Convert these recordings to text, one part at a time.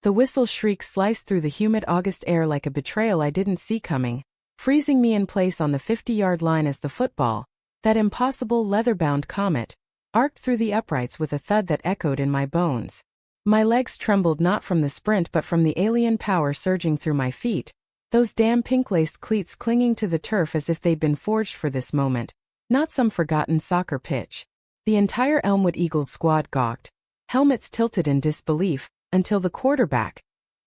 The whistle's shriek sliced through the humid August air like a betrayal I didn't see coming, freezing me in place on the 50-yard line as the football, that impossible leather-bound comet, arced through the uprights with a thud that echoed in my bones. My legs trembled not from the sprint but from the alien power surging through my feet, those damn pink-laced cleats clinging to the turf as if they'd been forged for this moment, not some forgotten soccer pitch. The entire Elmwood Eagles squad gawked, helmets tilted in disbelief, until the quarterback,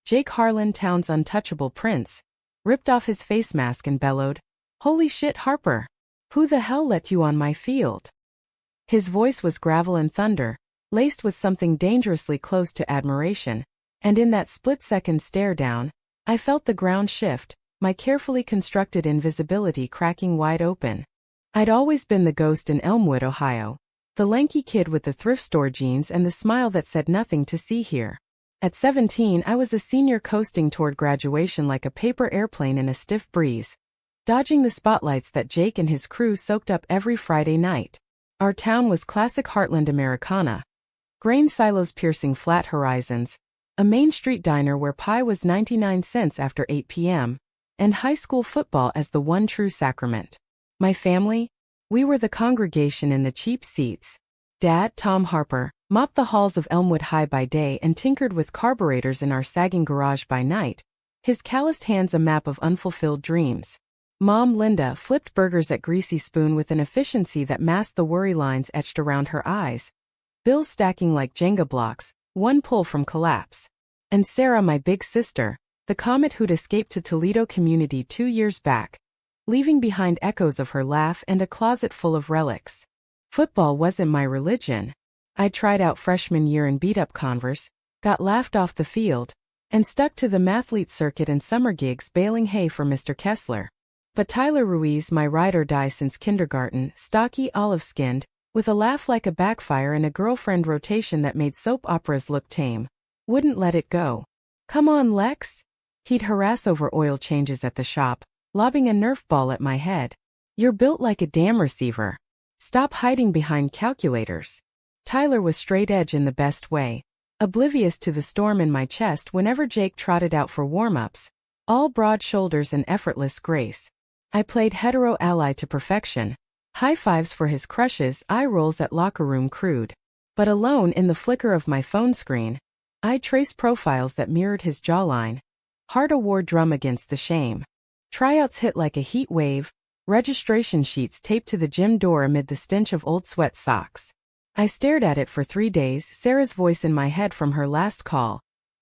Jake Harlan Town's untouchable prince, ripped off his face mask and bellowed, "Holy shit, Harper! Who the hell let you on my field?" His voice was gravel and thunder, laced with something dangerously close to admiration, and in that split-second stare down, I felt the ground shift, my carefully constructed invisibility cracking wide open. I'd always been the ghost in Elmwood, Ohio, the lanky kid with the thrift store jeans and the smile that said nothing to see here. At 17, I was a senior coasting toward graduation like a paper airplane in a stiff breeze, dodging the spotlights that Jake and his crew soaked up every Friday night. Our town was classic heartland Americana. Grain silos piercing flat horizons, a Main Street diner where pie was 99 cents after 8 p.m., and high school football as the one true sacrament. My family? We were the congregation in the cheap seats. Dad, Tom Harper, mopped the halls of Elmwood High by day and tinkered with carburetors in our sagging garage by night, his calloused hands a map of unfulfilled dreams. Mom, Linda, flipped burgers at Greasy Spoon with an efficiency that masked the worry lines etched around her eyes, bills stacking like Jenga blocks, one pull from collapse. And Sarah, my big sister, the comet who'd escaped to Toledo Community 2 years back, leaving behind echoes of her laugh and a closet full of relics. Football wasn't my religion. I tried out freshman year in beat-up Converse, got laughed off the field, and stuck to the mathlete circuit and summer gigs baling hay for Mr. Kessler. But Tyler Ruiz, my ride or die since kindergarten, stocky, olive-skinned, with a laugh like a backfire and a girlfriend rotation that made soap operas look tame, wouldn't let it go. "Come on, Lex!" He'd harass over oil changes at the shop, lobbing a Nerf ball at my head. "You're built like a damn receiver. Stop hiding behind calculators." Tyler was straight edge in the best way, oblivious to the storm in my chest whenever Jake trotted out for warm-ups, all broad shoulders and effortless grace. I played hetero ally to perfection, high fives for his crushes, eye rolls at locker room crude. But alone in the flicker of my phone screen, I traced profiles that mirrored his jawline. Heart a war drum against the shame. Tryouts hit like a heat wave, registration sheets taped to the gym door amid the stench of old sweat socks. I stared at it for 3 days, Sarah's voice in my head from her last call.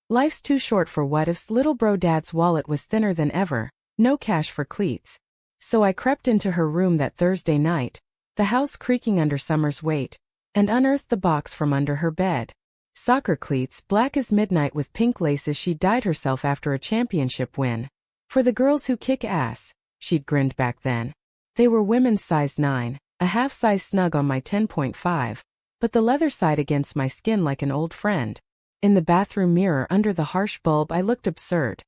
"Life's too short for what ifs." Little bro dad's wallet was thinner than ever, no cash for Cleats. So I crept into her room that Thursday night, the house creaking under summer's weight, and unearthed the box from under her bed. Soccer cleats, black as midnight with pink laces. She dyed herself after a championship win. "For the girls who kick ass," she'd grinned back then. They were women's size 9, a half-size snug on my 10.5, but the leather side against my skin like an old friend. In the bathroom mirror under the harsh bulb I looked absurd.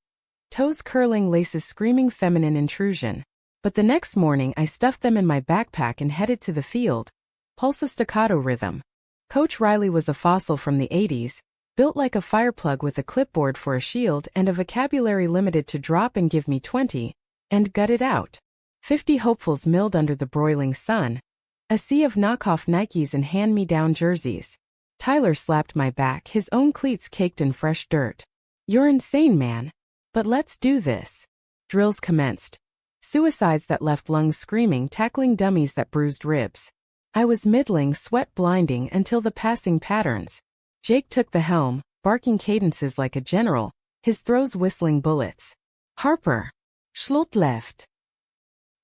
Toes curling, laces screaming feminine intrusion. But the next morning I stuffed them in my backpack and headed to the field. Pulse a staccato rhythm. Coach Riley was a fossil from the 80s, built like a fireplug with a clipboard for a shield and a vocabulary limited to drop and give me 20, and gut it out. 50 hopefuls milled under the broiling sun. A sea of knockoff Nikes and hand-me-down jerseys. Tyler slapped my back, his own cleats caked in fresh dirt. "You're insane, man. But let's do this." Drills commenced. Suicides that left lungs screaming, tackling dummies that bruised ribs. I was middling, sweat blinding until the passing patterns. Jake took the helm, barking cadences like a general, his throws whistling bullets. "Harper. Schlut left."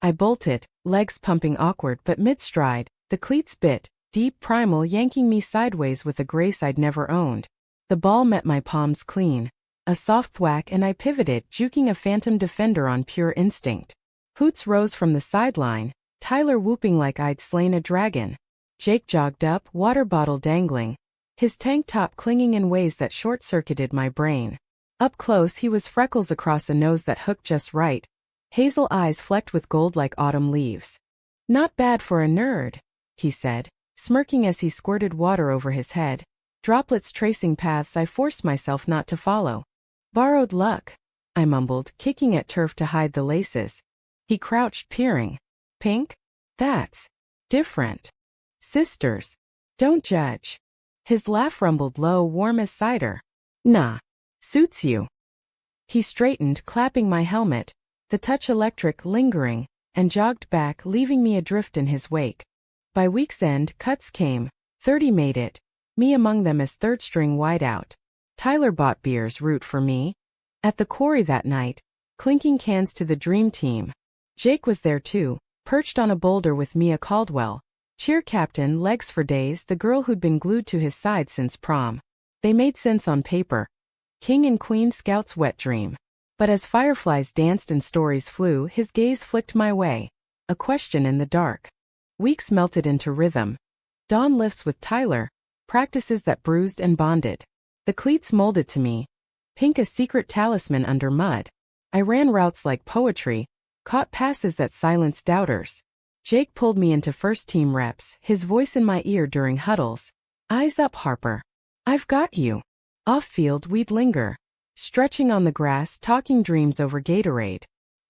I bolted, legs pumping awkward but mid-stride, the cleats bit, deep primal yanking me sideways with a grace I'd never owned. The ball met my palms clean. A soft thwack and I pivoted, juking a phantom defender on pure instinct. Hoots rose from the sideline, Tyler whooping like I'd slain a dragon. Jake jogged up, water bottle dangling, his tank top clinging in ways that short-circuited my brain. Up close he was freckles across a nose that hooked just right, hazel eyes flecked with gold like autumn leaves. "Not bad for a nerd," he said, smirking as he squirted water over his head, droplets tracing paths I forced myself not to follow. Borrowed luck, I mumbled, kicking at turf to hide the laces. He crouched, peering. Pink? That's different. Sisters. Don't judge. His laugh rumbled low, warm as cider. Nah. Suits you. He straightened, clapping my helmet, the touch electric, lingering, and jogged back, leaving me adrift in his wake. By week's end, cuts came. 30 made it, me among them as third-string wideout. Tyler bought beers, root for me. At the quarry that night, clinking cans to the dream team. Jake was there too, perched on a boulder with Mia Caldwell. Cheer captain, legs for days, the girl who'd been glued to his side since prom. They made sense on paper. King and Queen Scout's wet dream. But as fireflies danced and stories flew, his gaze flicked my way. A question in the dark. Weeks melted into rhythm. Dawn lifts with Tyler, practices that bruised and bonded. The cleats molded to me. Pink a secret talisman under mud. I ran routes like poetry, caught passes that silenced doubters. Jake pulled me into first-team reps, his voice in my ear during huddles. Eyes up, Harper. I've got you. Off-field, we'd linger, stretching on the grass, talking dreams over Gatorade.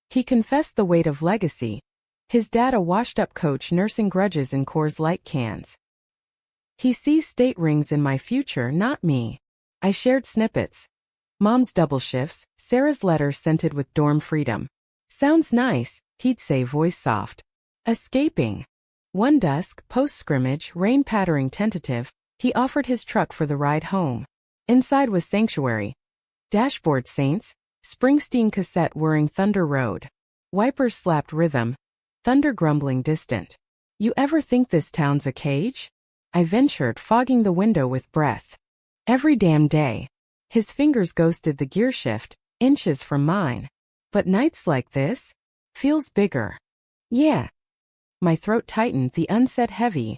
He confessed the weight of legacy. His dad a washed-up coach nursing grudges in Coors Light cans. He sees state rings in my future, not me. I shared snippets. Mom's double shifts, Sarah's letter scented with dorm freedom. Sounds nice, he'd say, voice soft. Escaping. One dusk, post-scrimmage, rain pattering tentative, he offered his truck for the ride home. Inside was sanctuary. Dashboard Saints, Springsteen cassette whirring Thunder Road. Wipers slapped rhythm, thunder grumbling distant. You ever think this town's a cage? I ventured, fogging the window with breath. Every damn day. His fingers ghosted the gear shift, inches from mine. But nights like this? Feels bigger. Yeah. My throat tightened, the unsaid heavy.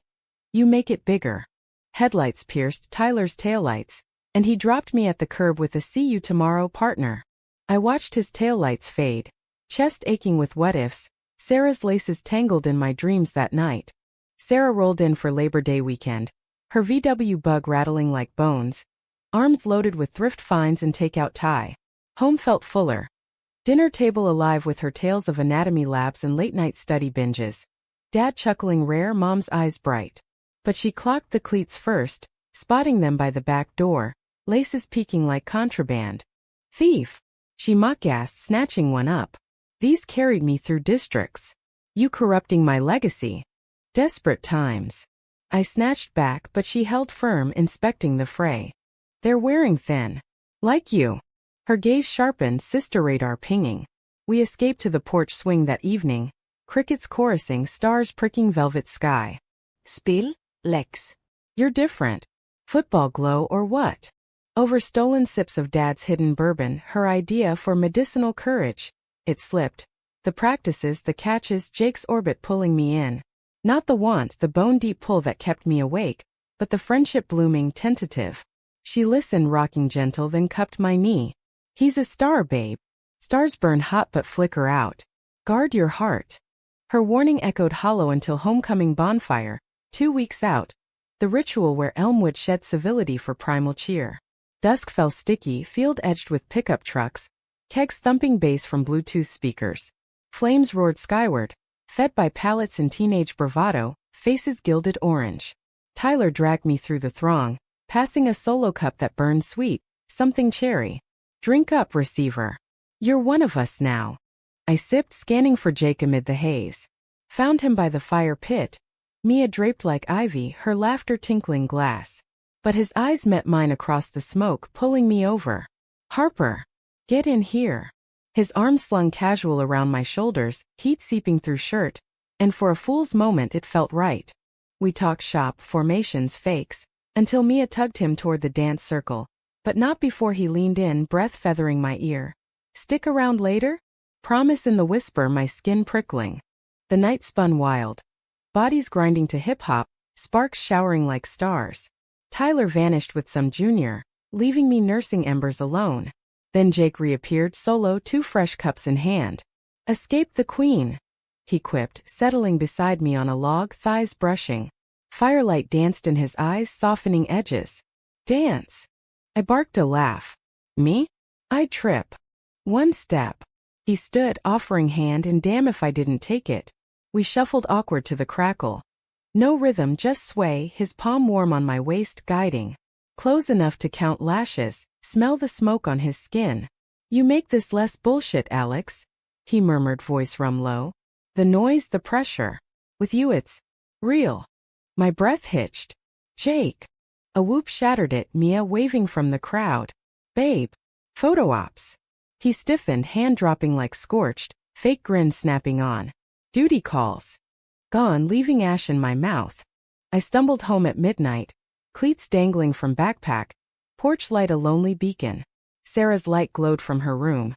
You make it bigger. Headlights pierced Tyler's taillights, and he dropped me at the curb with a see you tomorrow partner. I watched his taillights fade, chest aching with what-ifs. Sarah's laces tangled in my dreams that night. Sarah rolled in for Labor Day weekend, her VW Bug rattling like bones, arms loaded with thrift finds and takeout tie. Home felt fuller. Dinner table alive with her tales of anatomy labs and late-night study binges. Dad chuckling rare, Mom's eyes bright. But she clocked the cleats first, spotting them by the back door, laces peeking like contraband. Thief! She mock-gasped, snatching one up. These carried me through districts. You corrupting my legacy. Desperate times. I snatched back, but she held firm, inspecting the fray. They're wearing thin. Like you. Her gaze sharpened, sister radar pinging. We escaped to the porch swing that evening. Crickets chorusing, stars pricking velvet sky. Spiel, Lex. You're different. Football glow or what? Over stolen sips of Dad's hidden bourbon, her idea for medicinal courage. It slipped. The practices, the catches, Jake's orbit pulling me in. Not the want, the bone-deep pull that kept me awake, but the friendship blooming, tentative. She listened, rocking gentle, then cupped my knee. He's a star, babe. Stars burn hot but flicker out. Guard your heart. Her warning echoed hollow until homecoming bonfire, 2 weeks out. The ritual where Elmwood shed civility for primal cheer. Dusk fell sticky, field edged with pickup trucks, kegs thumping bass from Bluetooth speakers. Flames roared skyward, fed by pallets and teenage bravado, faces gilded orange. Tyler dragged me through the throng, passing a solo cup that burned sweet, something cherry. Drink up, receiver. You're one of us now. I sipped, scanning for Jake amid the haze. Found him by the fire pit. Mia draped like ivy, her laughter tinkling glass. But his eyes met mine across the smoke, pulling me over. Harper. Get in here. His arms slung casual around my shoulders, heat seeping through shirt, and for a fool's moment it felt right. We talked shop, formations, fakes, until Mia tugged him toward the dance circle, but not before he leaned in, breath feathering my ear. Stick around later? Promise in the whisper, my skin prickling. The night spun wild. Bodies grinding to hip-hop, sparks showering like stars. Tyler vanished with some junior, leaving me nursing embers alone. Then Jake reappeared solo, 2 fresh cups in hand. Escape the queen, he quipped, settling beside me on a log, thighs brushing. Firelight danced in his eyes, softening edges. Dance. I barked a laugh. Me? I trip. One step. He stood, offering hand, and damn if I didn't take it. We shuffled awkward to the crackle. No rhythm, just sway, his palm warm on my waist, guiding. Close enough to count lashes, smell the smoke on his skin. You make this less bullshit, Alex, he murmured, voice run low. The noise, the pressure. With you it's real. My breath hitched. Jake. A whoop shattered it, Mia waving from the crowd. Babe. Photo ops. He stiffened, hand dropping like scorched, fake grin snapping on. Duty calls. Gone, leaving ash in my mouth. I stumbled home at midnight. Cleats dangling from backpack. Porch light a lonely beacon. Sarah's light glowed from her room.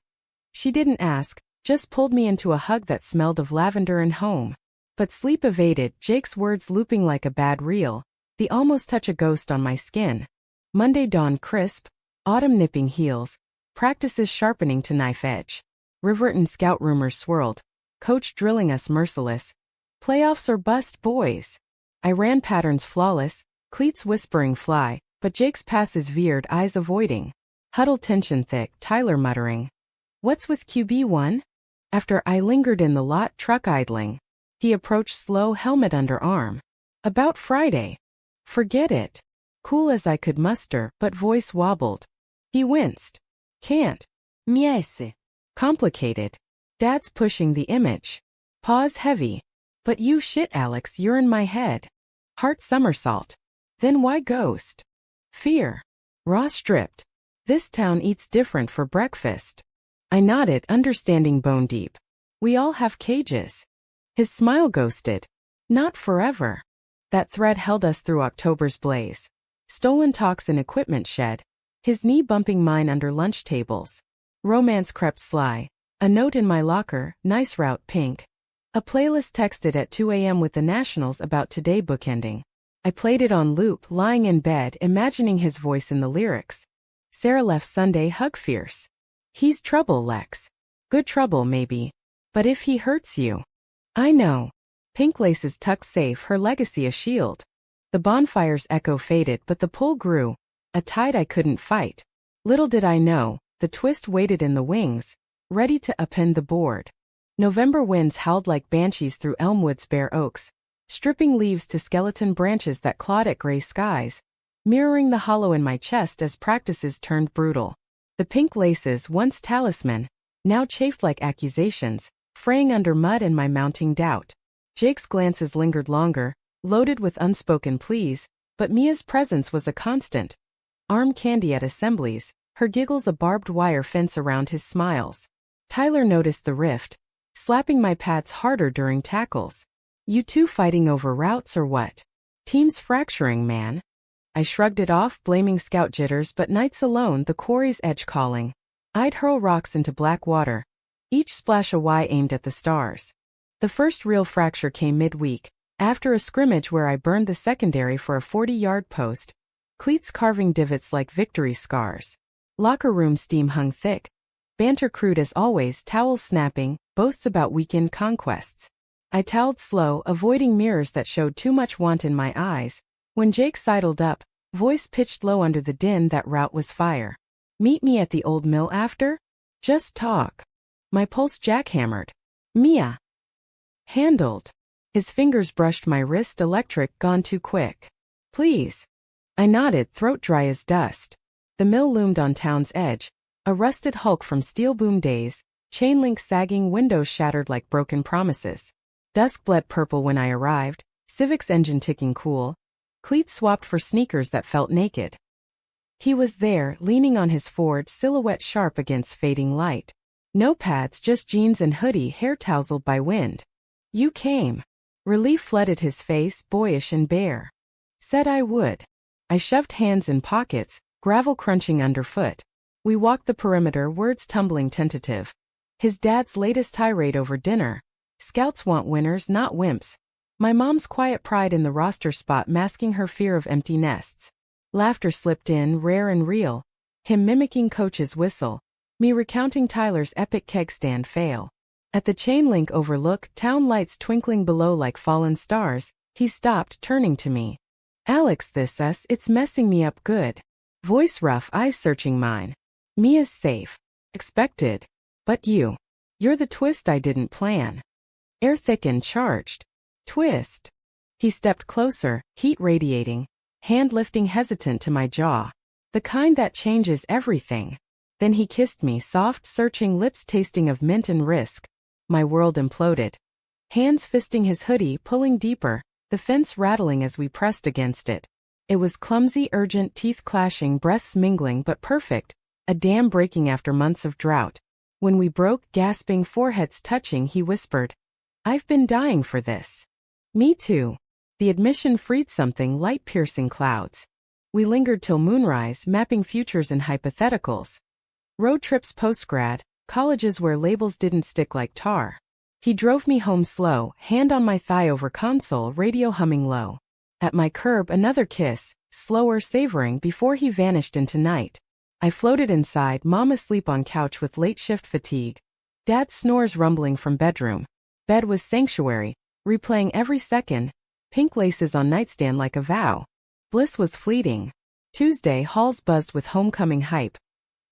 She didn't ask, just pulled me into a hug that smelled of lavender and home. But sleep evaded, Jake's words looping like a bad reel. The almost touch a ghost on my skin. Monday dawn crisp. Autumn nipping heels. Practices sharpening to knife edge. Riverton scout rumors swirled. Coach drilling us merciless. Playoffs or bust, boys. I ran patterns flawless. Cleats whispering fly, but Jake's passes veered, eyes avoiding. Huddle tension thick, Tyler muttering. What's with QB1? After I lingered in the lot, truck idling. He approached slow, helmet under arm. About Friday. Forget it. Cool as I could muster, but voice wobbled. He winced. Can't. Miesse. Complicated. Dad's pushing the image. Pause heavy. But you shit, Alex, you're in my head. Heart somersault. Then why ghost? Fear. Raw stripped. This town eats different for breakfast. I nodded, understanding bone deep. We all have cages. His smile ghosted. Not forever. That thread held us through October's blaze. Stolen talks in equipment shed. His knee bumping mine under lunch tables. Romance crept sly. A note in my locker, nice route, pink. A playlist texted at 2 a.m. with the Nationals about today bookending. I played it on loop, lying in bed, imagining his voice in the lyrics. Sarah left Sunday, hug fierce. He's trouble, Lex. Good trouble, maybe. But if he hurts you. I know. Pink laces tucked safe, her legacy a shield. The bonfire's echo faded, but the pull grew. A tide I couldn't fight. Little did I know, the twist waited in the wings, ready to upend the board. November winds howled like banshees through Elmwood's bare oaks, stripping leaves to skeleton branches that clawed at gray skies, mirroring the hollow in my chest as practices turned brutal. The pink laces, once talisman, now chafed like accusations, fraying under mud and my mounting doubt. Jake's glances lingered longer, loaded with unspoken pleas, but Mia's presence was a constant. Arm candy at assemblies, her giggles a barbed wire fence around his smiles. Tyler noticed the rift, slapping my pads harder during tackles. You two fighting over routes or what? Teams fracturing, man. I shrugged it off, blaming scout jitters, but nights alone, the quarry's edge calling. I'd hurl rocks into black water, each splash a Y aimed at the stars. The first real fracture came midweek, after a scrimmage where I burned the secondary for a 40-yard post, cleats carving divots like victory scars. Locker room steam hung thick. Banter crude as always, towels snapping, boasts about weekend conquests. I toweled slow, avoiding mirrors that showed too much want in my eyes. When Jake sidled up, voice pitched low under the din that route was fire. Meet me at the old mill after? Just talk. My pulse jackhammered. Mia. Handled. His fingers brushed my wrist, electric, gone too quick. Please. I nodded, throat dry as dust. The mill loomed on town's edge, a rusted hulk from steel boom days, chain link sagging, windows shattered like broken promises. Dusk bled purple when I arrived, Civic's engine ticking cool. Cleats swapped for sneakers that felt naked. He was there, leaning on his Ford, silhouette sharp against fading light. No pads, just jeans and hoodie, hair tousled by wind. You came. Relief flooded his face, boyish and bare. Said I would. I shoved hands in pockets, gravel crunching underfoot. We walked the perimeter, words tumbling tentative. His dad's latest tirade over dinner. Scouts want winners, not wimps. My mom's quiet pride in the roster spot masking her fear of empty nests. Laughter slipped in, rare and real. Him mimicking coach's whistle. Me recounting Tyler's epic keg stand fail. At the chain link overlook, town lights twinkling below like fallen stars, he stopped, turning to me. Alex, this us, it's messing me up good. Voice rough, eyes searching mine. Mia's safe. Expected. But you're the twist I didn't plan. Air thick and charged. Twist. He stepped closer, heat radiating, hand lifting hesitant to my jaw. The kind that changes everything. Then he kissed me, soft, searching lips tasting of mint and risk. My world imploded. Hands fisting his hoodie, pulling deeper, the fence rattling as we pressed against it. It was clumsy, urgent, teeth clashing, breaths mingling, but perfect, a dam breaking after months of drought. When we broke, gasping, foreheads touching, he whispered, "I've been dying for this." Me too. The admission freed something, light-piercing clouds. We lingered till moonrise, mapping futures and hypotheticals. Road trips post-grad, colleges where labels didn't stick like tar. He drove me home slow, hand on my thigh over console, radio humming low. At my curb, another kiss, slower, savoring before he vanished into night. I floated inside, mom asleep on couch with late shift fatigue. Dad snores rumbling from bedroom. Bed was sanctuary, replaying every second, pink laces on nightstand like a vow. Bliss was fleeting. Tuesday, halls buzzed with homecoming hype.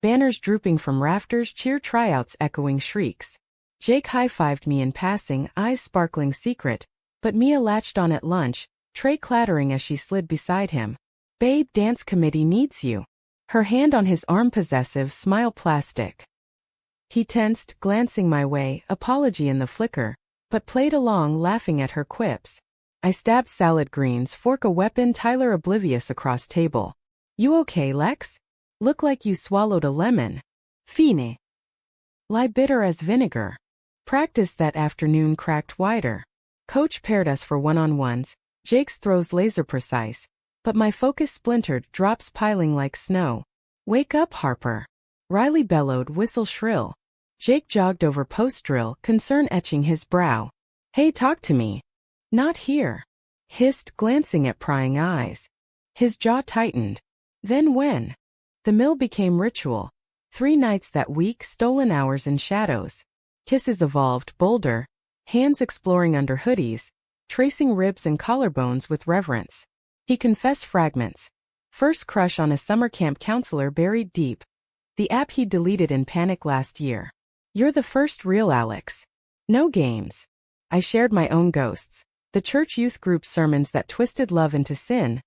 Banners drooping from rafters, cheer tryouts echoing shrieks. Jake high-fived me in passing, eyes sparkling secret, but Mia latched on at lunch, tray clattering as she slid beside him. "Babe, dance committee needs you." Her hand on his arm, possessive, smile plastic. He tensed, glancing my way, apology in the flicker, but played along, laughing at her quips. I stabbed salad greens, fork a weapon, Tyler oblivious across table. "You okay, Lex? Look like you swallowed a lemon." "Fine." Lie bitter as vinegar. Practice that afternoon cracked wider. Coach paired us for one-on-ones, Jake's throws laser precise, but my focus splintered, drops piling like snow. "Wake up, Harper." Riley bellowed, whistle shrill. Jake jogged over post-drill, concern etching his brow. "Hey, talk to me." "Not here." Hissed, glancing at prying eyes. His jaw tightened. Then when? The mill became ritual. 3 nights that week, stolen hours in shadows. Kisses evolved, bolder, hands exploring under hoodies, tracing ribs and collarbones with reverence. He confessed fragments. First crush on a summer camp counselor buried deep. The app he deleted in panic last year. "You're the first real Alex." No games. I shared my own ghosts. The church youth group sermons that twisted love into sin.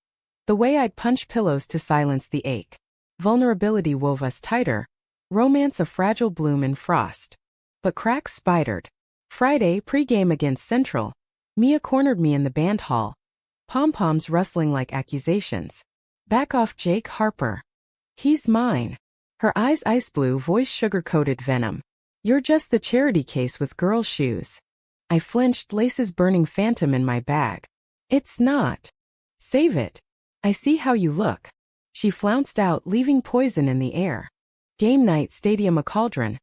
The way I'd punch pillows to silence the ache. Vulnerability wove us tighter. Romance a fragile bloom in frost. But cracks spidered. Friday, pre-game against Central. Mia cornered me in the band hall. Pom-poms rustling like accusations. "Back off, Jake, Harper. He's mine." Her eyes ice blue, voice sugar-coated venom. "You're just the charity case with girl shoes." I flinched, laces burning phantom in my bag. "It's not." "Save it. I see how you look." She flounced out, leaving poison in the air. Game night, stadium a cauldron.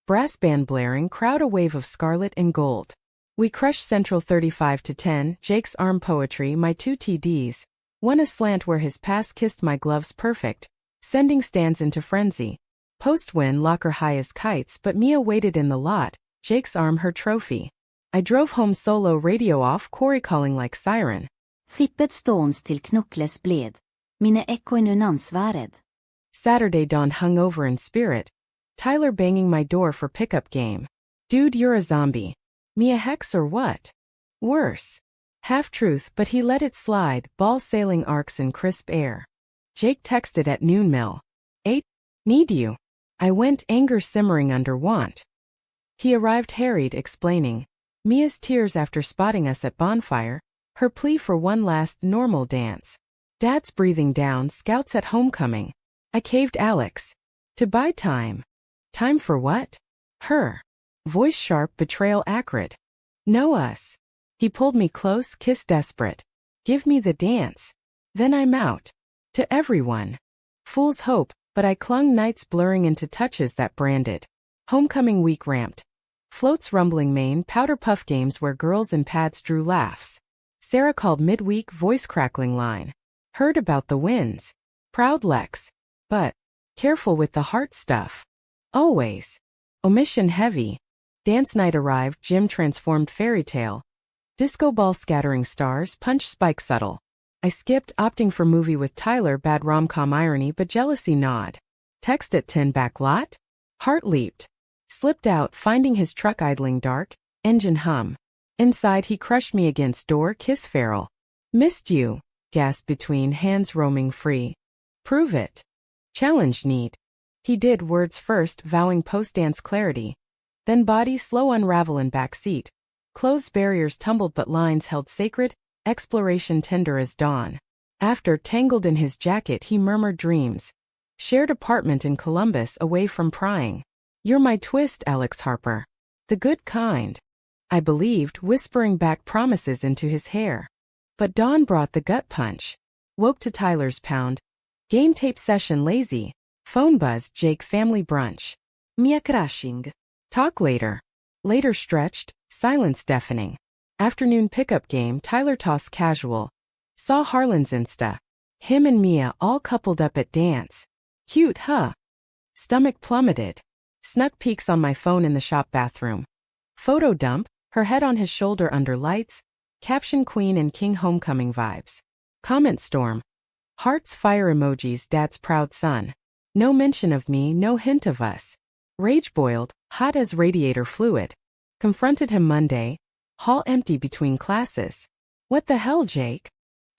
Brass band blaring, crowd a wave of scarlet and gold. We crushed Central 35-10, Jake's arm poetry, my 2 TDs. One aslant where his pass kissed my gloves perfect, sending stands into frenzy. Post-win, locker high as kites, but Mia waited in the lot, Jake's arm her trophy. I drove home solo, radio off, Corey calling like siren. Fippet stones till knuckles bled. Mine ekkoin unansvared. Saturday dawned hungover in spirit. Tyler banging my door for pickup game. "Dude, you're a zombie." "Me a hex or what?" "Worse." Half-truth, but he let it slide, ball sailing arcs in crisp air. Jake texted at noon mill. 8. Need you. I went, anger simmering under want. He arrived harried, explaining. Mia's tears after spotting us at bonfire, her plea for one last normal dance. Dad's breathing down, scouts at homecoming. I caved Alex. To buy time. Time for what? Her. Voice sharp, betrayal acrid. Know us. He pulled me close, kiss desperate. Give me the dance. Then I'm out. To everyone. Fool's hope, but I clung, nights blurring into touches that branded. Homecoming week ramped. Floats rumbling main, powder puff games where girls in pads drew laughs. Sarah called midweek, voice crackling line. Heard about the wins. Proud Lex. But careful with the heart stuff. Always. Omission heavy. Dance night arrived, gym transformed fairy tale. Disco ball scattering stars, punch spike subtle. I skipped, opting for movie with Tyler, bad rom-com irony but jealousy nod. Text at 10 back lot? Heart leaped. Slipped out, finding his truck idling dark, engine hum. Inside he crushed me against door, kiss feral. Missed you, gasped between hands roaming free. Prove it. Challenge need. He did, words first, vowing post-dance clarity. Then body slow unravel in backseat. Clothes barriers tumbled but lines held sacred, exploration tender as dawn. After, tangled in his jacket, he murmured dreams. Shared apartment in Columbus away from prying. You're my twist, Alex Harper. The good kind. I believed, whispering back promises into his hair. But dawn brought the gut punch. Woke to Tyler's pound. Game tape session lazy. Phone buzz, Jake family brunch. Mia crashing. Talk later. Later stretched, silence deafening. Afternoon pickup game, Tyler toss casual. Saw Harlan's Insta. Him and Mia all coupled up at dance. Cute, huh? Stomach plummeted. Snuck peeks on my phone in the shop bathroom. Photo dump, her head on his shoulder under lights. Caption Queen and King homecoming vibes. Comment storm. Hearts fire emojis, dad's proud son. No mention of me, no hint of us. Rage boiled, hot as radiator fluid. Confronted him Monday. Hall empty between classes. What the hell, Jake?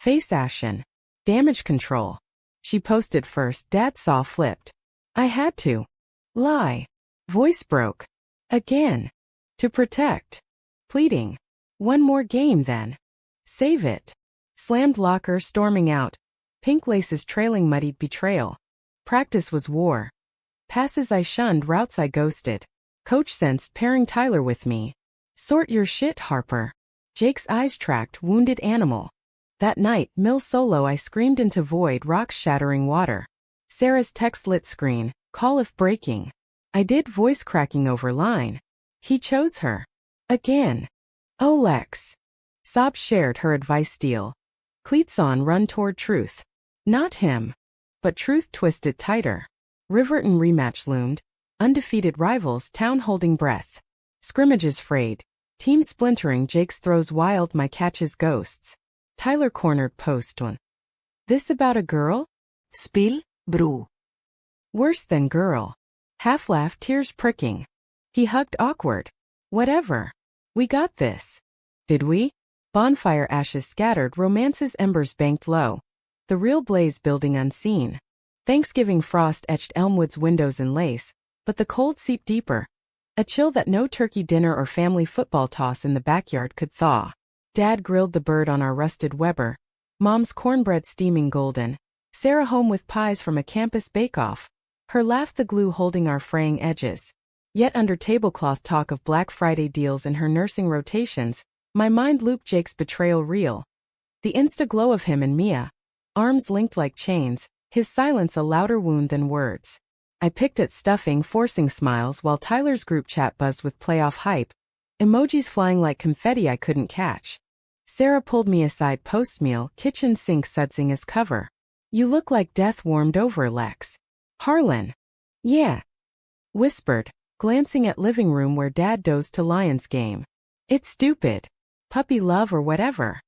Face ashen. Damage control. She posted first, dad saw flipped. I had to. Lie. Voice broke. Again. To protect. Pleading. One more game then. Save it. Slammed locker, storming out. Pink laces trailing, muddied betrayal. Practice was war. Passes I shunned, routes I ghosted. Coach sensed, pairing Tyler with me. Sort your shit, Harper. Jake's eyes tracked, wounded animal. That night, mill solo, I screamed into void, rocks shattering water. Sarah's text lit screen, call if breaking. I did, voice cracking over line. He chose her. Again. Oh, Lex. Sob shared, her advice steal. Cleats on, run toward truth. Not him. But truth twisted tighter. Riverton rematch loomed. Undefeated rivals, town holding breath. Scrimmages frayed. Team splintering, Jake's throws wild, my catches ghosts. Tyler cornered post one. This about a girl? Spill, bro. Worse than girl. Half laugh, tears pricking. He hugged awkward. Whatever. We got this. Did we? Bonfire ashes scattered, romance's embers banked low. The real blaze building unseen. Thanksgiving frost etched Elmwood's windows in lace, but the cold seeped deeper. A chill that no turkey dinner or family football toss in the backyard could thaw. Dad grilled the bird on our rusted Weber. Mom's cornbread steaming golden. Sarah home with pies from a campus bake-off. Her laugh the glue holding our fraying edges. Yet under tablecloth talk of Black Friday deals and her nursing rotations, my mind looped Jake's betrayal reel. The insta-glow of him and Mia. Arms linked like chains, his silence a louder wound than words. I picked at stuffing, forcing smiles while Tyler's group chat buzzed with playoff hype. Emojis flying like confetti I couldn't catch. Sarah pulled me aside post-meal, kitchen sink sudsing as cover. You look like death warmed over, Lex. Harlan. Yeah. Whispered, glancing at living room where dad dozed to Lions game. It's stupid. Puppy love or whatever.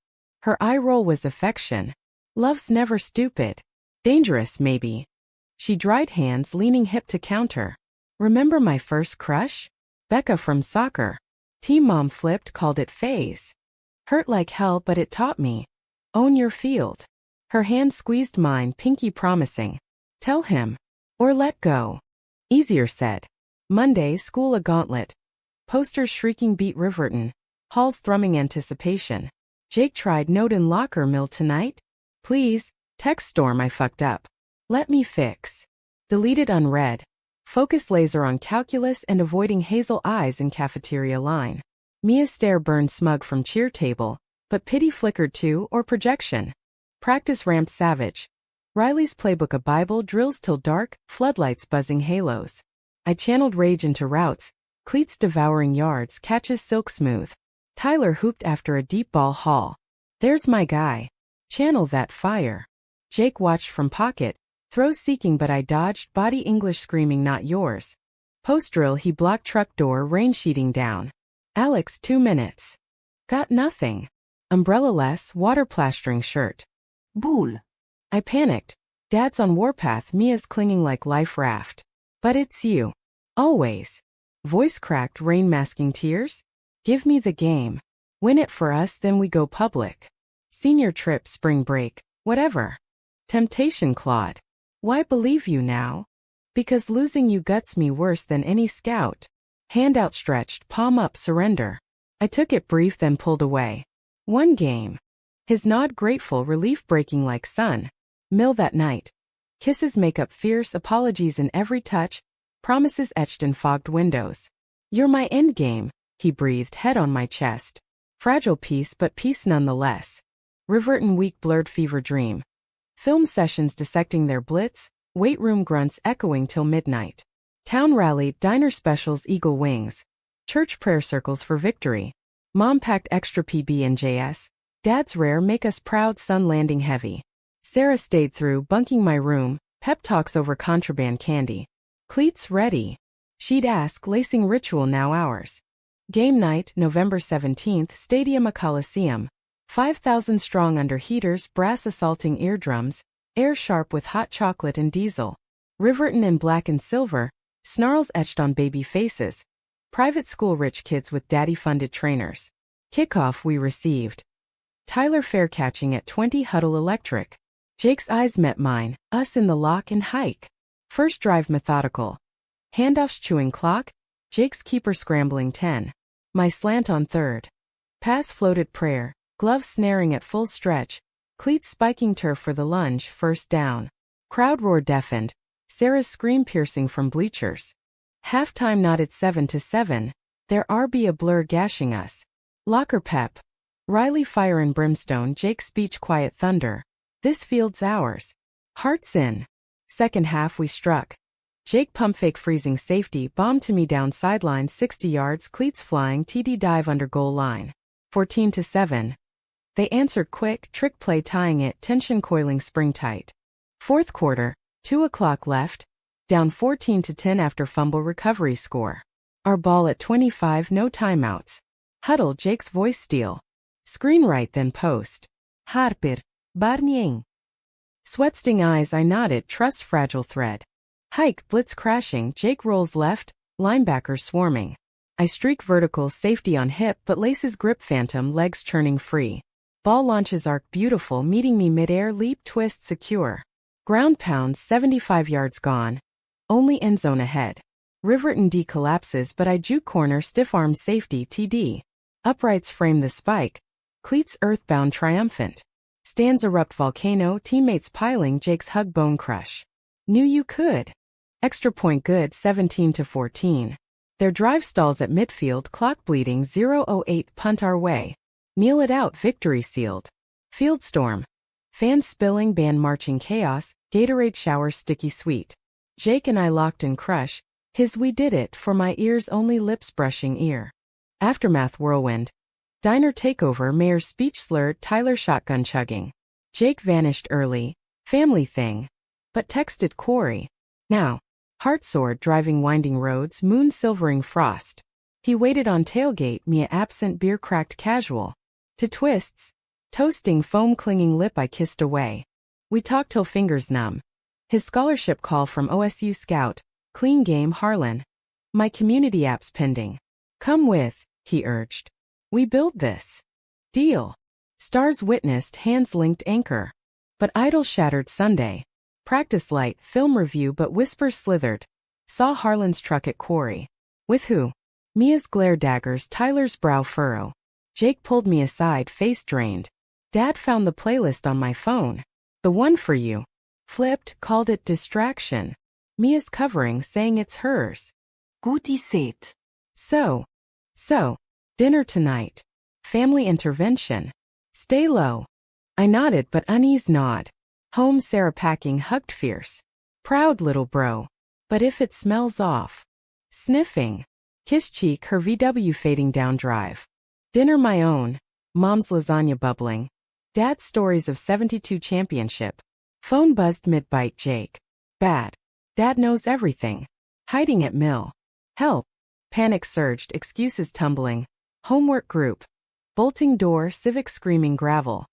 Her eye roll was affection. Love's never stupid. Dangerous, maybe. She dried hands, leaning hip to counter. Remember my first crush? Becca from soccer. Team mom flipped, called it phase. Hurt like hell, but it taught me. Own your field. Her hand squeezed mine, pinky promising. Tell him. Or let go. Easier said. Monday, school a gauntlet. Posters shrieking beat Riverton. Halls thrumming anticipation. Jake tried note in locker mill tonight? Please, text storm I fucked up. Let me fix. Deleted unread. Focus laser on calculus and avoiding hazel eyes in cafeteria line. Mia's stare burned smug from cheer table, but pity flickered too, or projection. Practice ramped savage. Riley's playbook a Bible, drills till dark, floodlights buzzing halos. I channeled rage into routes, cleats devouring yards, catches silk smooth. Tyler hooped after a deep ball haul. There's my guy. Channel that fire. Jake watched from pocket, throws seeking but I dodged, body English screaming not yours. Post drill he blocked truck door, rain sheeting down. Alex 2 minutes. Got nothing. Umbrella less, water plastering shirt. Bull. I panicked. Dad's on warpath, Mia's clinging like life raft. But it's you. Always. Voice cracked, rain masking tears? Give me the game. Win it for us, then we go public. Senior trip, spring break, whatever. Temptation clawed. Why believe you now? Because losing you guts me worse than any scout. Hand outstretched, palm up, surrender. I took it brief, then pulled away. One game. His nod grateful, relief breaking like sun. Mill that night. Kisses make up fierce, apologies in every touch, promises etched in fogged windows. You're my endgame, he breathed, head on my chest. Fragile peace, but peace nonetheless. Riverton weak, blurred fever dream. Film sessions dissecting their blitz, weight room grunts echoing till midnight. Town rally, diner specials, eagle wings. Church prayer circles for victory. Mom packed extra PB and JS. Dad's rare, make us proud, sun landing heavy. Sarah stayed through, bunking my room, pep talks over contraband candy. Cleats ready. She'd ask, lacing ritual now ours. Game night, November 17th, Stadium a Coliseum. 5,000 strong under heaters, brass assaulting eardrums, air sharp with hot chocolate and diesel. Riverton in black and silver, snarls etched on baby faces. Private school rich kids with daddy-funded trainers. Kickoff we received. Tyler fair catching at 20 huddle electric. Jake's eyes met mine, us in the lock and hike. First drive methodical. Handoffs chewing clock, Jake's keeper scrambling 10. My slant on third. Pass floated prayer, gloves snaring at full stretch, cleats spiking turf for the lunge, first down. Crowd roar deafened, Sarah's scream piercing from bleachers. Halftime nodded 7-7, their RB a blur gashing us. Locker pep. Riley fire and brimstone, Jake's speech quiet thunder. This field's ours. Hearts in. Second half we struck. Jake pump fake freezing safety, bomb to me down sideline 60 yards, cleats flying, TD dive under goal line. 14-7. They answered quick, trick play tying it, tension coiling spring tight. Fourth quarter, 2 o'clock left, down 14-10 after fumble recovery score. Our ball at 25, no timeouts. Huddle, Jake's voice steal. Screen right then post. Harper, Barnier. Sweat sting eyes, I nodded, trust fragile thread. Hike, blitz crashing, Jake rolls left, linebackers swarming. I streak vertical, safety on hip, but laces grip phantom, legs churning free. Ball launches arc beautiful, meeting me midair, leap, twist, secure. Ground pounds, 75 yards gone. Only end zone ahead. Riverton D collapses, but I juke corner, stiff arm safety, TD. Uprights frame the spike. Cleats earthbound triumphant. Stands erupt volcano, teammates piling, Jake's hug bone crush. Knew you could. Extra point good, 17-14. Their drive stalls at midfield, clock bleeding, 0:08 punt our way. Kneel it out, victory sealed. Field storm. Fans spilling, band marching chaos, Gatorade shower sticky sweet. Jake and I locked in crush, his we did it, for my ears only lips brushing ear. Aftermath whirlwind. Diner takeover, mayor's speech slurred, Tyler shotgun chugging. Jake vanished early, family thing. But texted Corey. Now. Heart soared, driving winding roads, moon silvering frost. He waited on tailgate, me absent, beer cracked casual. To twists. Toasting, foam clinging lip I kissed away. We talked till fingers numb. His scholarship call from OSU scout, clean game Harlan. My community apps pending. Come with, he urged. We build this. Deal. Stars witnessed, hands linked anchor. But idol shattered Sunday. Practice light, film review, but whispers slithered. Saw Harlan's truck at Quarry. With who? Mia's glare daggers, Tyler's brow furrow. Jake pulled me aside, face drained. Dad found the playlist on my phone. The one for you. Flipped, called it distraction. Mia's covering, saying it's hers. Goti set. So, dinner tonight. Family intervention. Stay low. I nodded, but unease nod. Home, Sarah packing, hugged fierce. Proud little bro. But if it smells off. Sniffing. Kiss cheek, her VW fading down drive. Dinner my own. Mom's lasagna bubbling. Dad's stories of 72 championship. Phone buzzed mid-bite, Jake. Bad. Dad knows everything. Hiding at mill. Help. Panic surged, excuses tumbling. Homework group. Bolting door, civic screaming gravel.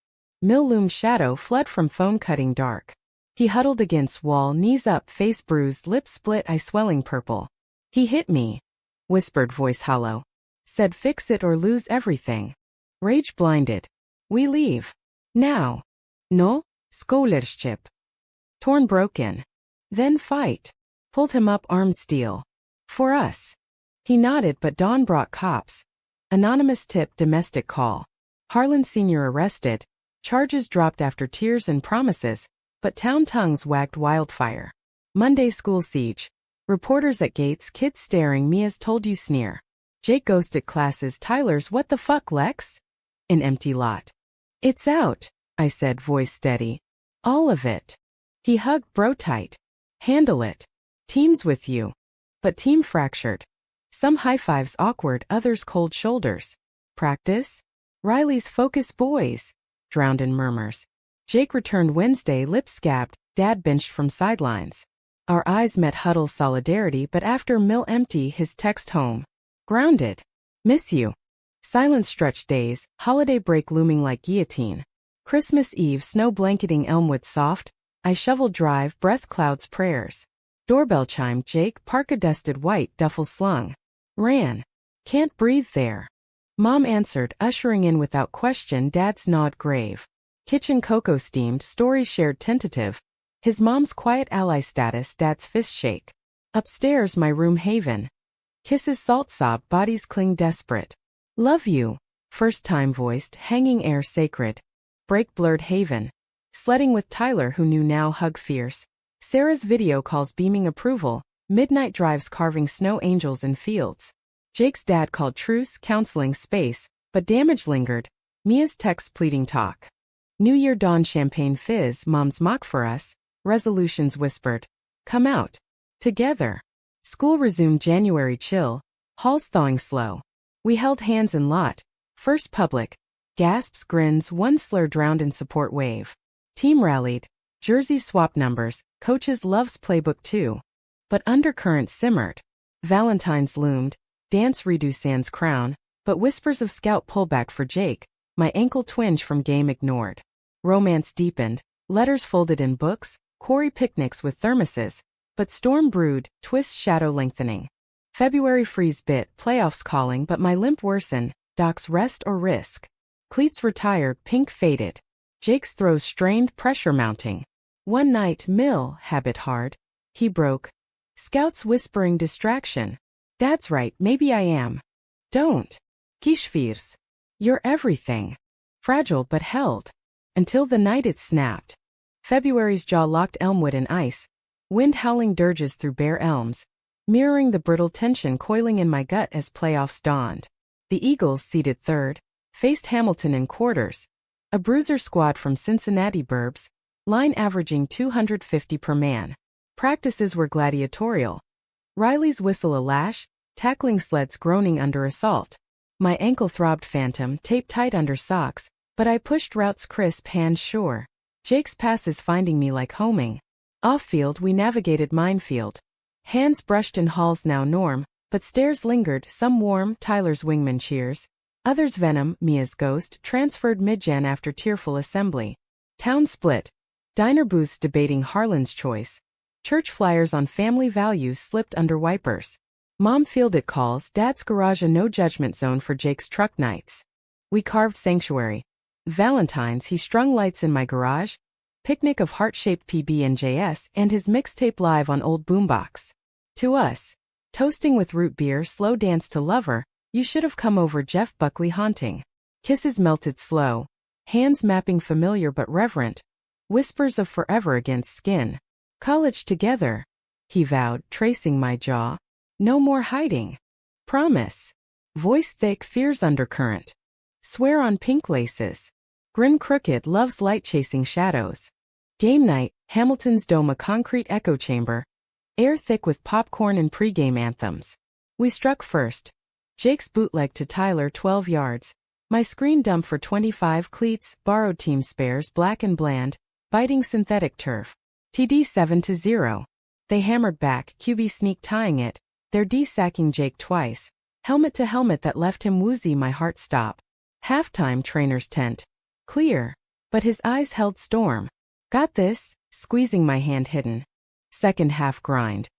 Mill loomed shadow, flood from phone cutting dark. He huddled against wall, knees up, face bruised, lips split, eye swelling purple. He hit me. Whispered voice hollow. Said fix it or lose everything. Rage blinded. We leave. Now. No, scholarship. Torn broken. Then fight. Pulled him up arms steel. For us. He nodded but Dawn brought cops. Anonymous tip domestic call. Harlan Sr. arrested. Charges dropped after tears and promises, but town tongues wagged wildfire. Monday school siege. Reporters at gates, kids staring, Mia's told you sneer. Jake ghosted classes, Tyler's what the fuck Lex? An empty lot. It's out, I said, voice steady. All of it. He hugged bro tight. Handle it. Team's with you. But team fractured. Some high fives awkward, others cold shoulders. Practice? Riley's focus boys. Drowned in murmurs. Jake returned Wednesday, lips scabbed, dad benched from sidelines. Our eyes met huddle solidarity but after mill empty his text home. Grounded. Miss you. Silence stretched days, holiday break looming like guillotine. Christmas Eve snow blanketing Elmwood soft, I shoveled drive, breath clouds prayers. Doorbell chimed, Jake, parka dusted white, duffel slung. Ran. Can't breathe there. Mom answered, ushering in without question, dad's nod grave. Kitchen cocoa steamed, stories shared tentative. His mom's quiet ally status, dad's fist shake. Upstairs my room haven. Kisses salt sob, bodies cling desperate. Love you. First time voiced, hanging air sacred. Break blurred haven. Sledding with Tyler who knew now hug fierce. Sarah's video calls beaming approval. Midnight drives carving snow angels in fields. Jake's dad called truce, counseling space, but damage lingered. Mia's text pleading talk. New Year dawn champagne fizz, mom's mock for us. Resolutions whispered. Come out. Together. School resumed January chill. Halls thawing slow. We held hands in lot. First public. Gasps, grins, one slur drowned in support wave. Team rallied. Jerseys swap numbers. Coaches loves playbook too. But undercurrent simmered. Valentine's loomed. Dance redo sans crown. But whispers of scout pullback for Jake. My ankle twinge from game ignored. Romance deepened. Letters folded in books. Quarry picnics with thermoses. But storm brewed, twist shadow lengthening. February freeze bit, playoffs calling but my limp worsened, Doc's rest or risk. Cleats retired, pink faded. Jake's throws strained, pressure mounting. One night, Mill, habit hard. He broke. Scouts whispering distraction. Dad's right, maybe I am. Don't. Kishfirs. You're everything. Fragile but held. Until the night it snapped. February's jaw locked Elmwood in ice. Wind howling dirges through bare elms, mirroring the brittle tension coiling in my gut as playoffs dawned. The Eagles, seated third, faced Hamilton in quarters. A bruiser squad from Cincinnati burbs, line averaging 250 per man. Practices were gladiatorial. Riley's whistle a lash, tackling sleds groaning under assault. My ankle throbbed phantom, taped tight under socks, but I pushed routes crisp, hands sure. Jake's passes finding me like homing. Off-field we navigated minefield. Hands brushed in halls now norm, but stares lingered, some warm, Tyler's wingman cheers. Others venom, Mia's ghost, transferred mid-Jan after tearful assembly. Town split. Diner booths debating Harlan's choice. Church flyers on family values slipped under wipers. Mom fielded calls, dad's garage a no-judgment zone for Jake's truck nights. We carved sanctuary. Valentine's he strung lights in my garage. Picnic of heart-shaped PB&JS and his mixtape live on old boombox. To us. Toasting with root beer, slow dance to lover, you should have come over Jeff Buckley haunting. Kisses melted slow. Hands mapping familiar but reverent. Whispers of forever against skin. College together. He vowed, tracing my jaw. No more hiding. Promise. Voice thick, fears undercurrent. Swear on pink laces. Grin crooked, loves light chasing shadows. Game night, Hamilton's dome a concrete echo chamber. Air thick with popcorn and pregame anthems. We struck first. Jake's bootleg to Tyler 12 yards. My screen dump for 25 cleats, borrowed team spares black and bland, biting synthetic turf. TD 7-0. They hammered back, QB sneak tying it, their D sacking Jake twice. Helmet to helmet that left him woozy, my heart stop. Halftime trainer's tent. Clear. But his eyes held storm. Got this, squeezing my hand hidden. Second half grind.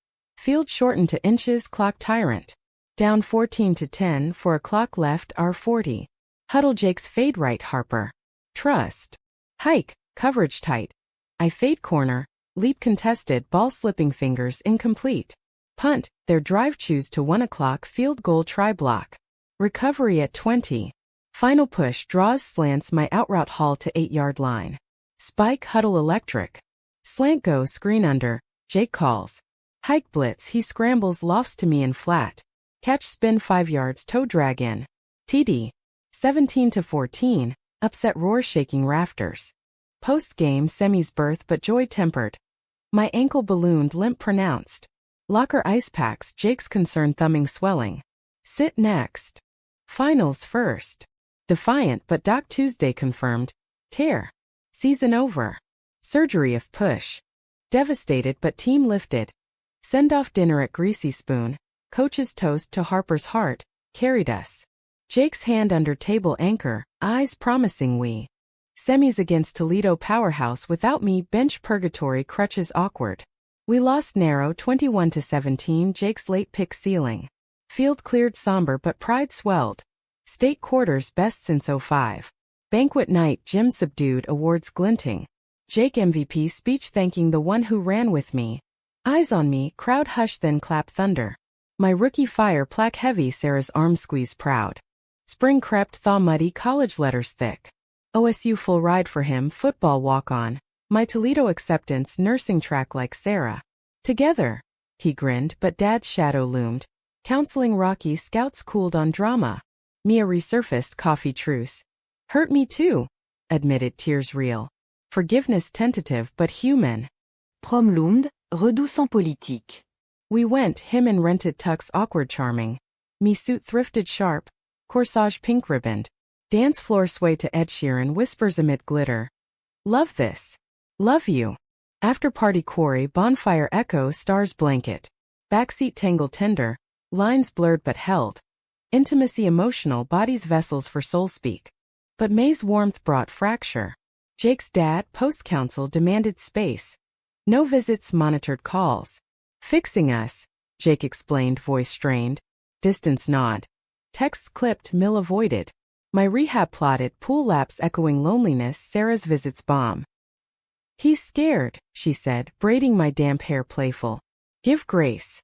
Field shortened to inches, clock tyrant. Down 14-10 for a clock left R40. Huddle Jake's fade right Harper. Trust. Hike, coverage tight. I fade corner, leap contested, ball slipping fingers incomplete. Punt, their drive choose to 1 o'clock field goal try block. Recovery at 20. Final push draws slants my outroute haul to 8-yard line. Spike huddle electric. Slant go screen under, Jake calls. Hike blitz he scrambles lofts to me in flat. Catch spin 5 yards toe drag in. TD. 17-14, upset roar shaking rafters. Post-game semis birth but joy tempered. My ankle ballooned limp pronounced. Locker ice packs Jake's concern thumbing swelling. Sit next. Finals first. Defiant but Doc Tuesday confirmed. Tear. Season over. Surgery if push. Devastated but team lifted. Send-off dinner at Greasy Spoon. Coach's toast to Harper's heart. Carried us. Jake's hand under table anchor. Eyes promising we. Semis against Toledo powerhouse without me bench purgatory crutches awkward. We lost narrow 21-17 Jake's late pick ceiling. Field cleared somber but pride swelled. State quarters best since '05. Banquet night Jim subdued awards glinting. Jake MVP speech thanking the one who ran with me. Eyes on me crowd hush then clap thunder. My rookie fire plaque heavy Sarah's arm squeeze proud. Spring crept thaw muddy college letters thick. OSU full ride for him football walk on. My Toledo acceptance nursing track like Sarah. Together. He grinned but Dad's shadow loomed. Counseling Rocky scouts cooled on drama. Mia resurfaced coffee truce. Hurt me too. Admitted tears real. Forgiveness tentative but human. Prom loomed, redouce en politique. We went him in rented tux awkward charming. Me suit thrifted sharp. Corsage pink ribboned. Dance floor sway to Ed Sheeran whispers amid glitter. Love this. Love you. After party quarry bonfire echo stars blanket. Backseat tangle tender. Lines blurred but held. Intimacy emotional bodies vessels for soul speak. But May's warmth brought fracture. Jake's dad post-council demanded space. No visits monitored calls. Fixing us, Jake explained voice strained. Distance nod. Texts clipped Mill avoided. My rehab plotted pool laps echoing loneliness Sarah's visits bomb. He's scared, she said, braiding my damp hair playful. Give grace.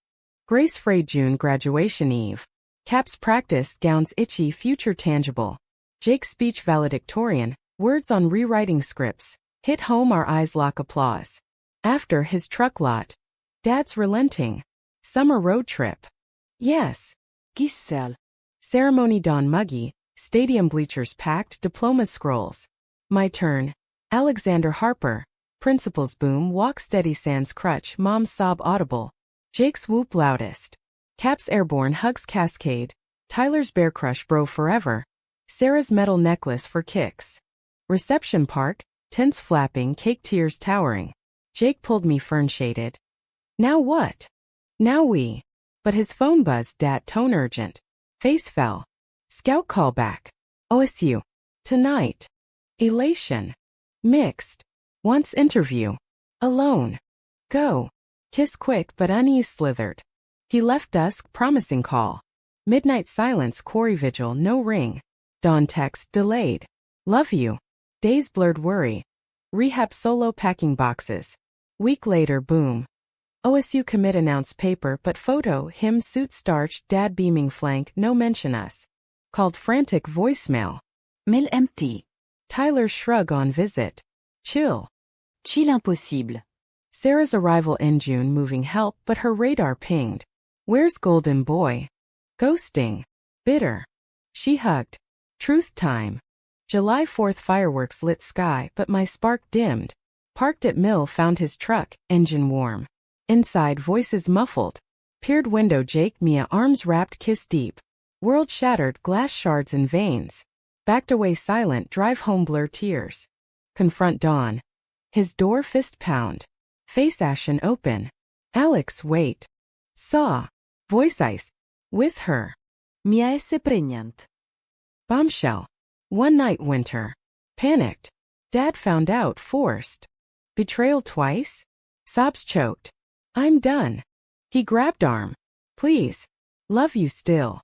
Grace frayed June graduation eve. Caps practice gowns itchy future tangible. Jake's speech valedictorian, words on rewriting scripts. Hit home our eyes lock applause. After his truck lot. Dad's relenting. Summer road trip. Yes. Gissel. Ceremony dawn muggy. Stadium bleachers packed diploma scrolls. My turn. Alexander Harper. Principal's boom walk steady sans crutch mom's sob audible. Jake's whoop loudest. Cap's airborne hugs cascade. Tyler's bear crush bro forever. Sarah's metal necklace for kicks. Reception park. Tents flapping cake tears towering. Jake pulled me fern shaded. Now what? Now we. But his phone buzzed dat tone urgent. Face fell. Scout callback. OSU. Tonight. Elation. Mixed. Once interview. Alone. Go. Kiss quick but unease slithered. He left dusk promising call. Midnight silence quarry vigil no ring. Dawn text delayed. Love you. Days blurred worry. Rehab solo packing boxes. Week later boom. OSU commit announced paper but photo him suit starched dad beaming flank no mention us. Called frantic voicemail. Mail empty. Tyler shrug on visit. Chill. Chill impossible. Sarah's arrival in June moving help but her radar pinged. Where's Golden Boy? Ghosting. Bitter. She hugged. Truth time. July 4th fireworks lit sky but my spark dimmed. Parked at Mill found his truck, engine warm. Inside voices muffled. Peered window Jake Mia arms wrapped kiss deep. World shattered glass shards and veins. Backed away silent drive home blur tears. Confront dawn. His door fist pound. Face ashen open. Alex wait. Saw. Voice ice. With her. Mia esse pregnant. Bombshell. One night winter. Panicked. Dad found out forced. Betrayal twice? Sobs choked. I'm done. He grabbed arm. Please. Love you still.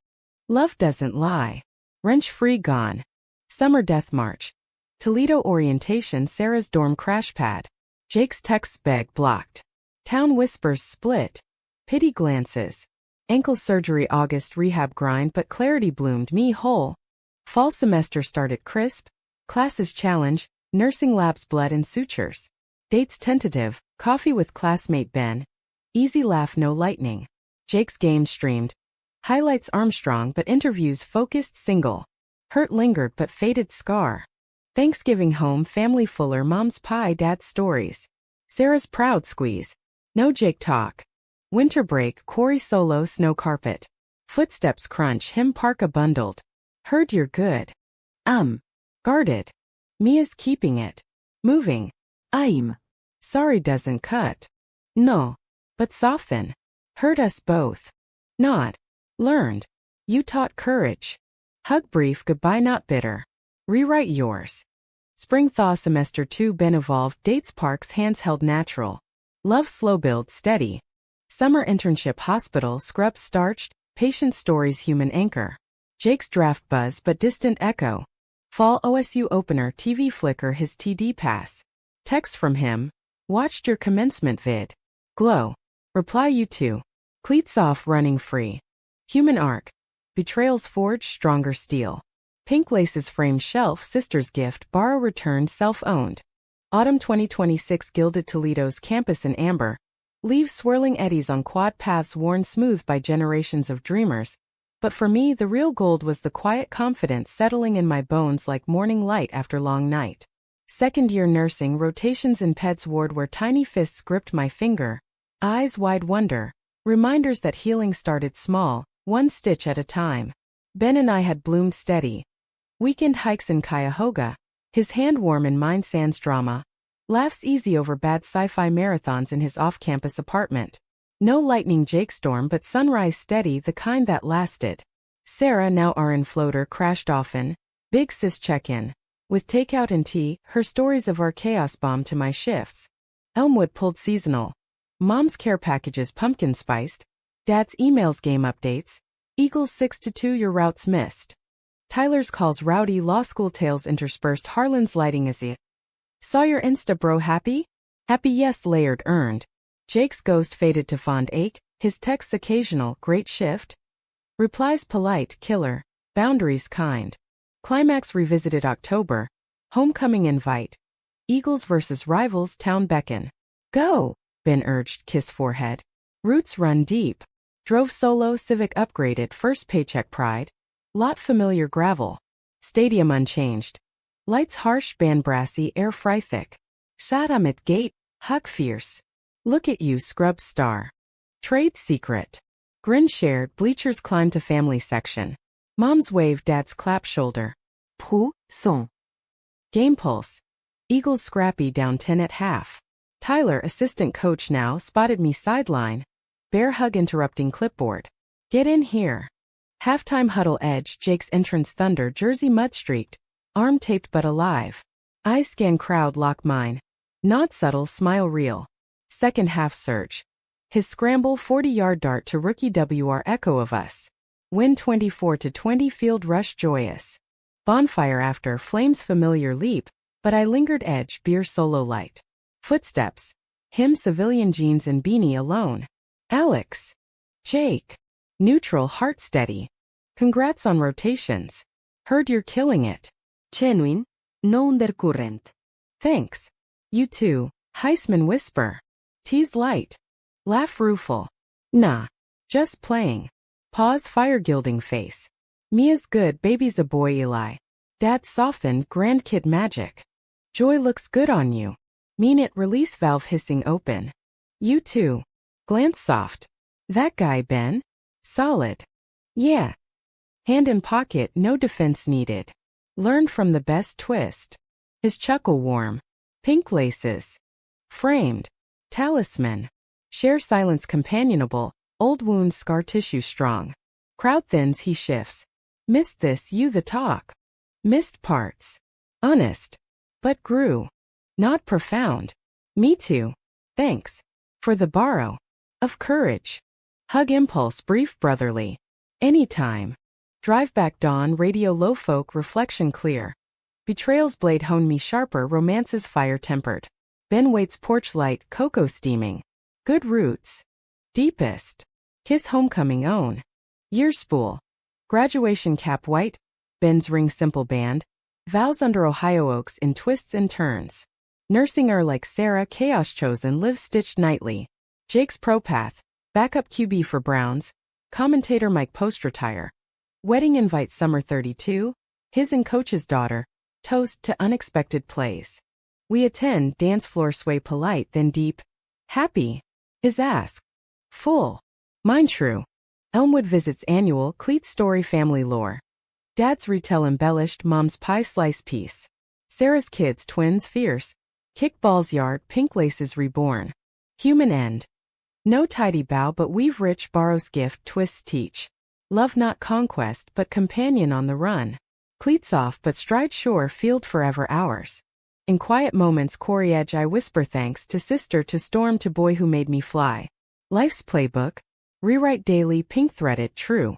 Love doesn't lie. Wrench free gone. Summer death march. Toledo orientation Sarah's dorm crash pad. Jake's text beg blocked. Town whispers split. Pity glances. Ankle surgery August rehab grind but clarity bloomed me whole. Fall semester started crisp. Classes challenge. Nursing labs blood and sutures. Dates tentative. Coffee with classmate Ben. Easy laugh no lightning. Jake's game streamed. Highlights Armstrong but interviews focused single. Hurt lingered but faded scar. Thanksgiving home family fuller mom's pie dad's stories. Sarah's proud squeeze. No Jake talk. Winter break quarry solo snow carpet. Footsteps crunch him parka bundled. Heard you're good. Guarded. Mia's keeping it. Moving. I'm. Sorry doesn't cut. No. But soften. Hurt us both. Not. Learned. You taught courage. Hug brief goodbye not bitter. Rewrite yours. Spring thaw semester 2 Ben evolved dates parks hands held natural. Love slow build steady. Summer internship hospital scrubs starched, patient stories human anchor. Jake's draft buzz but distant echo. Fall OSU opener TV flicker his TD pass. Text from him. Watched your commencement vid. Glow. Reply you too. Cleats off running free. Human arc. Betrayals forge stronger steel. Pink laces frame shelf sister's gift borrow return self-owned. Autumn 2026 gilded Toledo's campus in amber. Leaves swirling eddies on quad paths worn smooth by generations of dreamers. But for me the real gold was the quiet confidence settling in my bones like morning light after long night. Second-year nursing rotations in Ped's ward where tiny fists gripped my finger. Eyes wide wonder. Reminders that healing started small, one stitch at a time. Ben and I had bloomed steady. Weekend hikes in Cuyahoga. His hand warm in mine sans drama. Laughs easy over bad sci-fi marathons in his off-campus apartment. No lightning Jake storm but sunrise steady the kind that lasted. Sarah now RN floater crashed often. Big sis check-in. With takeout and tea, her stories of our chaos bomb to my shifts. Elmwood pulled seasonal. Mom's care packages pumpkin spiced. Dad's emails game updates. Eagles 6-2 your routes missed. Tyler's calls rowdy law school tales interspersed Harlan's lighting as it. Saw your Insta bro happy? Happy yes layered earned. Jake's ghost faded to fond ache, his texts occasional great shift. Replies polite killer, boundaries kind. Climax revisited October. Homecoming invite. Eagles versus rivals town beckon. Go, Ben urged kiss forehead. Roots run deep. Drove solo Civic upgraded first paycheck pride. Lot familiar gravel. Stadium unchanged. Lights harsh band brassy air fry thick. Sadamit gate, hug fierce. Look at you scrub star. Trade secret. Grin shared bleachers climb to family section. Mom's wave dad's clap shoulder. Prou, son. Game pulse. Eagles scrappy down 10 at half. Tyler assistant coach now spotted me sideline. Bear hug interrupting clipboard. Get in here. Halftime huddle edge Jake's entrance thunder jersey mud-streaked. Arm taped but alive. Eyes scan crowd lock mine. Nod subtle smile real. Second half surge. His scramble 40-yard dart to rookie WR echo of us. Win 24-20 field rush joyous. Bonfire after flames familiar leap, but I lingered edge beer solo light. Footsteps. Him civilian jeans and beanie alone. Alex. Jake. Neutral heart steady. Congrats on rotations. Heard you're killing it. Genuine. No undercurrent. Thanks. You too. Heisman whisper. Tease light. Laugh rueful. Nah. Just playing. Pause fire gilding face. Mia's good baby's a boy Eli. Dad's softened grandkid magic. Joy looks good on you. Mean it release valve hissing open. You too. Glance soft. That guy Ben? Solid. Yeah. Hand in pocket no defense needed. Learned from the best twist. His chuckle warm. Pink laces. Framed. Talisman. Share silence companionable. Old wounds scar tissue strong. Crowd thins he shifts. Missed this you the talk. Missed parts. Honest. But grew. Not profound. Me too. Thanks. For the borrow. Of courage. Hug impulse brief brotherly. Anytime. Drive back dawn radio low folk reflection clear. Betrayal's blade hone me sharper romance's fire tempered. Ben Waite's porch light cocoa steaming. Good roots. Deepest. Kiss homecoming own. Year spool. Graduation cap white. Ben's ring simple band. Vows under Ohio oaks in twists and turns. Nursing her like Sarah chaos chosen live stitched nightly. Jake's pro path. Backup QB for Browns. Commentator Mike post retire. Wedding invite summer 32. His and coach's daughter. Toast to unexpected plays. We attend dance floor sway polite then deep. Happy. His ask. Full. Mine true. Elmwood visits annual Cleats story family lore. Dad's retail embellished mom's pie slice piece. Sarah's kids twins fierce. Kickball's yard pink laces reborn. Human end. No tidy bow but weave rich borrows gift twists teach. Love not conquest but companion on the run. Cleats off but stride sure field forever ours. In quiet moments quarry edge I whisper thanks to sister to storm to boy who made me fly. Life's playbook. Rewrite daily pink threaded true.